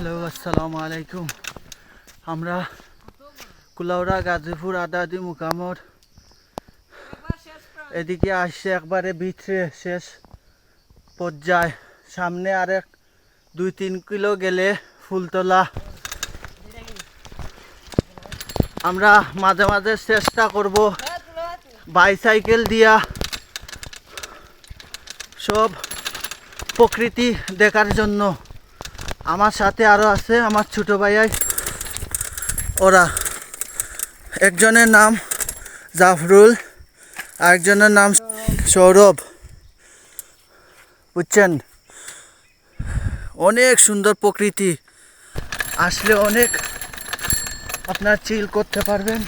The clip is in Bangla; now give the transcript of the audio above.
হ্যালো, আসসালামু আলাইকুম। আমরা কুলাউড়া গাজীপুর আদাদি মুকামর এদিকে আসছে একবারে ভিতরে শেষ পর্যায়। সামনে আরেক 2-3 কিলো গেলে ফুলতলা। আমরা মাঝে মাঝে চেষ্টা করব বাইসাইকেল দিয়া সব প্রকৃতি দেখার জন্য। আমার সাথে আরো আছে আমার ছোট ভাইয়াই, ওরা একজনের নাম জাফরুল, আরেকজনের নাম সৌরভ। বুঝছেন, অনেক সুন্দর প্রকৃতি, আসলে অনেক আপনার চিল করতে পারবেন।